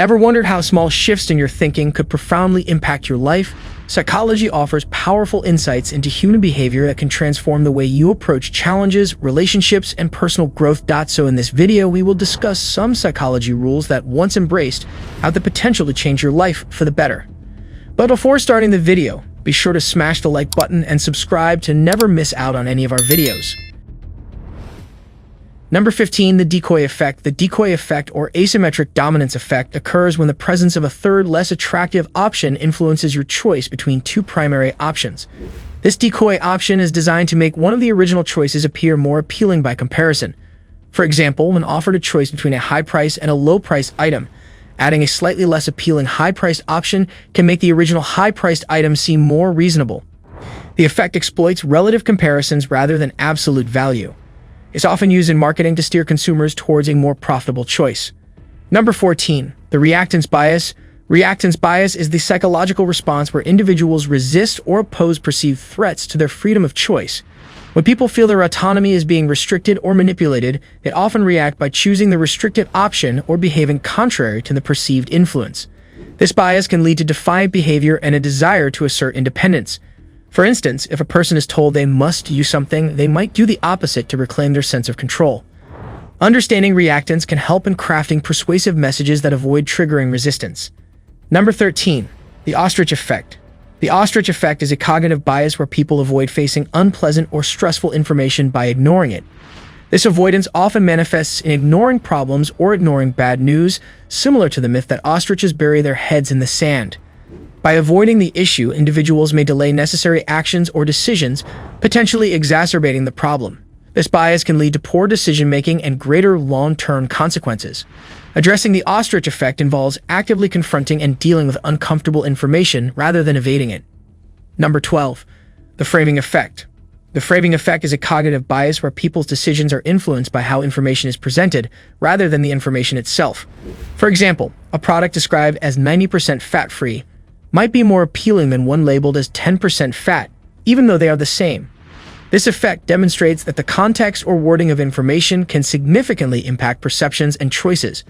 Ever wondered how small shifts in your thinking could profoundly impact your life? Psychology offers powerful insights into human behavior that can transform the way you approach challenges, relationships, and personal growth. So in this video, we will discuss some psychology rules that, once embraced, have the potential to change your life for the better. But before starting the video, be sure to smash the like button and subscribe to never miss out on any of our videos. Number 15, the decoy effect. The decoy effect, or asymmetric dominance effect, occurs when the presence of a third, less attractive option influences your choice between two primary options. This decoy option is designed to make one of the original choices appear more appealing by comparison. For example, when offered a choice between a high-price and a low-price item, adding a slightly less appealing high-priced option can make the original high-priced item seem more reasonable. The effect exploits relative comparisons rather than absolute value. It's often used in marketing to steer consumers towards a more profitable choice. Number 14, the reactance bias. Reactance bias is the psychological response where individuals resist or oppose perceived threats to their freedom of choice. When people feel their autonomy is being restricted or manipulated, they often react by choosing the restricted option or behaving contrary to the perceived influence. This bias can lead to defiant behavior and a desire to assert independence. For instance, if a person is told they must do something, they might do the opposite to reclaim their sense of control. Understanding reactance can help in crafting persuasive messages that avoid triggering resistance. Number 13, the ostrich effect. The ostrich effect is a cognitive bias where people avoid facing unpleasant or stressful information by ignoring it. This avoidance often manifests in ignoring problems or ignoring bad news, similar to the myth that ostriches bury their heads in the sand. By avoiding the issue, individuals may delay necessary actions or decisions, potentially exacerbating the problem. This bias can lead to poor decision-making and greater long-term consequences. Addressing the ostrich effect involves actively confronting and dealing with uncomfortable information rather than evading it. Number 12, the framing effect. The framing effect is a cognitive bias where people's decisions are influenced by how information is presented rather than the information itself. For example, a product described as 90% fat-free might be more appealing than one labeled as 10% fat, even though they are the same. This effect demonstrates that the context or wording of information can significantly impact perceptions and choices.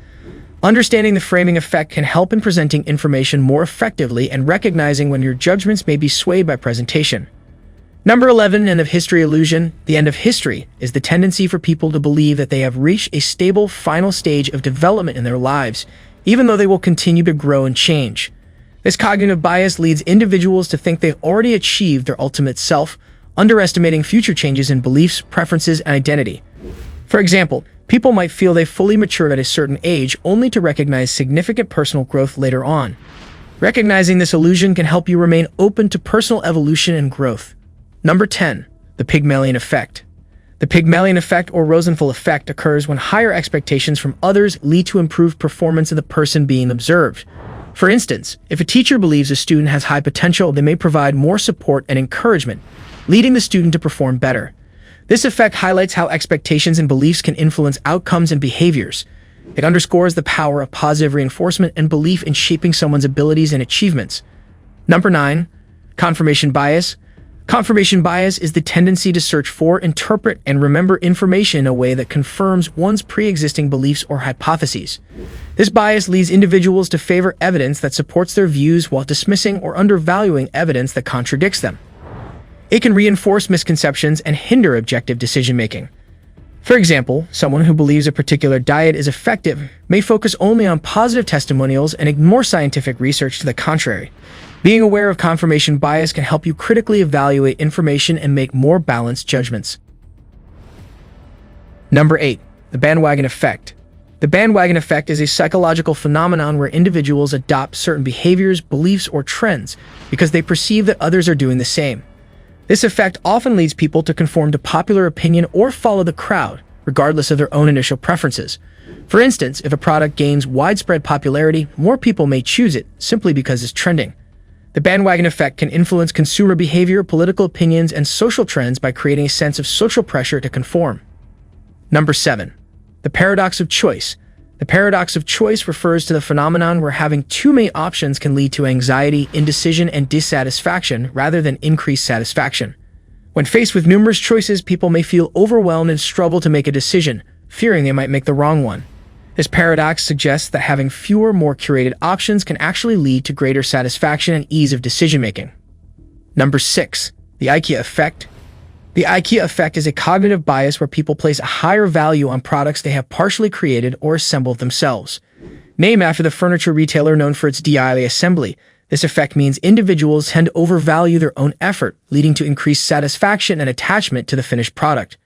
Understanding the framing effect can help in presenting information more effectively and recognizing when your judgments may be swayed by presentation. Number 11, end of history illusion. The end of history is the tendency for people to believe that they have reached a stable final stage of development in their lives, even though they will continue to grow and change. This cognitive bias leads individuals to think they've already achieved their ultimate self, underestimating future changes in beliefs, preferences, and identity. For example, people might feel they've fully matured at a certain age only to recognize significant personal growth later on. Recognizing this illusion can help you remain open to personal evolution and growth. Number 10, the Pigmalion effect. The Pigmalion effect, or Rosenthal effect, occurs when higher expectations from others lead to improved performance of the person being observed. For instance, if a teacher believes a student has high potential, they may provide more support and encouragement, leading the student to perform better. This effect highlights how expectations and beliefs can influence outcomes and behaviors. It underscores the power of positive reinforcement and belief in shaping someone's abilities and achievements. Number 9, confirmation bias. Confirmation bias is the tendency to search for, interpret, and remember information in a way that confirms one's pre-existing beliefs or hypotheses. This bias leads individuals to favor evidence that supports their views while dismissing or undervaluing evidence that contradicts them. It can reinforce misconceptions and hinder objective decision-making. For example, someone who believes a particular diet is effective may focus only on positive testimonials and ignore scientific research to the contrary. Being aware of confirmation bias can help you critically evaluate information and make more balanced judgments. Number 8, the bandwagon effect. The bandwagon effect is a psychological phenomenon where individuals adopt certain behaviors, beliefs, or trends because they perceive that others are doing the same. This effect often leads people to conform to popular opinion or follow the crowd, regardless of their own initial preferences. For instance, if a product gains widespread popularity, more people may choose it simply because it's trending. The bandwagon effect can influence consumer behavior, political opinions, and social trends by creating a sense of social pressure to conform. Number 7, the paradox of choice. The paradox of choice refers to the phenomenon where having too many options can lead to anxiety, indecision, and dissatisfaction rather than increased satisfaction. When faced with numerous choices, people may feel overwhelmed and struggle to make a decision, fearing they might make the wrong one. This paradox suggests that having fewer, more curated options can actually lead to greater satisfaction and ease of decision-making. Number 6. The Ikea effect. The Ikea effect is a cognitive bias where people place a higher value on products they have partially created or assembled themselves. Named after the furniture retailer known for its DIY assembly, this effect means individuals tend to overvalue their own effort, leading to increased satisfaction and attachment to the finished product.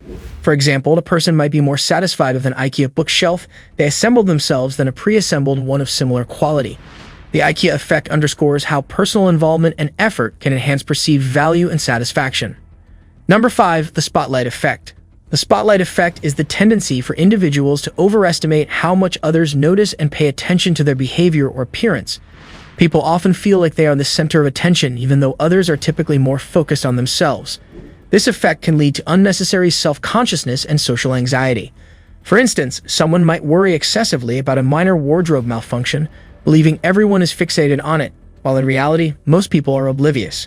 For example, a person might be more satisfied with an IKEA bookshelf they assembled themselves than a pre-assembled one of similar quality. The IKEA effect underscores how personal involvement and effort can enhance perceived value and satisfaction. Number 5. The spotlight effect. The spotlight effect is the tendency for individuals to overestimate how much others notice and pay attention to their behavior or appearance. People often feel like they are the center of attention, even though others are typically more focused on themselves. This effect can lead to unnecessary self-consciousness and social anxiety. For instance, someone might worry excessively about a minor wardrobe malfunction, believing everyone is fixated on it, while in reality, most people are oblivious.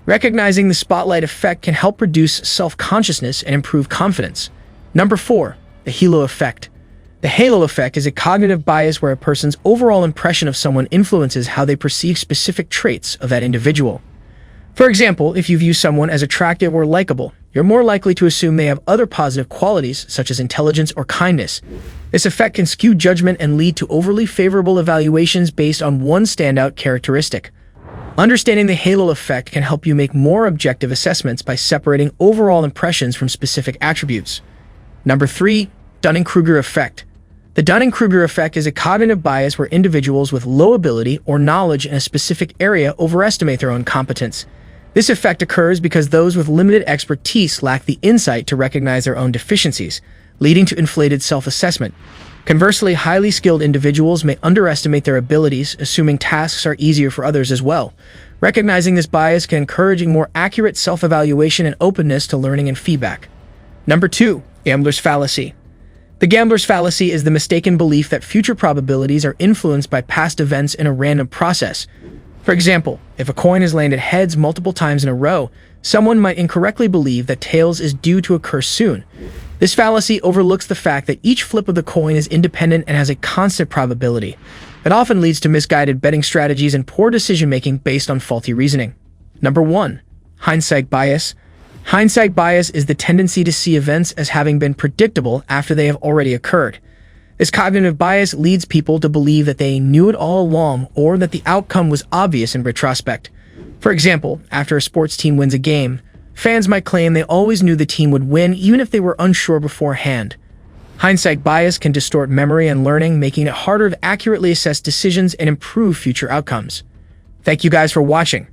Recognizing the spotlight effect can help reduce self-consciousness and improve confidence. Number 4. The halo effect. The halo effect is a cognitive bias where a person's overall impression of someone influences how they perceive specific traits of that individual. For example, if you view someone as attractive or likable, you're more likely to assume they have other positive qualities, such as intelligence or kindness. This effect can skew judgment and lead to overly favorable evaluations based on one standout characteristic. Understanding the halo effect can help you make more objective assessments by separating overall impressions from specific attributes. Number 3. Dunning-Krueger effect. The Dunning-Krueger effect is a cognitive bias where individuals with low ability or knowledge in a specific area overestimate their own competence. This effect occurs because those with limited expertise lack the insight to recognize their own deficiencies, leading to inflated self-assessment. Conversely, highly skilled individuals may underestimate their abilities, assuming tasks are easier for others as well. Recognizing this bias can encourage a more accurate self-evaluation and openness to learning and feedback. Number 2. Gambler's fallacy. The gambler's fallacy is the mistaken belief that future probabilities are influenced by past events in a random process. For example, if a coin has landed heads multiple times in a row, someone might incorrectly believe that tails is due to occur soon. This fallacy overlooks the fact that each flip of the coin is independent and has a constant probability. It often leads to misguided betting strategies and poor decision-making based on faulty reasoning. Number 1. Hindsight bias. Hindsight bias is the tendency to see events as having been predictable after they have already occurred. This cognitive bias leads people to believe that they knew it all along or that the outcome was obvious in retrospect. For example, after a sports team wins a game, fans might claim they always knew the team would win even if they were unsure beforehand. Hindsight bias can distort memory and learning, making it harder to accurately assess decisions and improve future outcomes. Thank you guys for watching.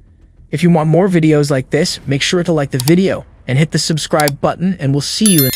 If you want more videos like this, make sure to like the video and hit the subscribe button, and we'll see you in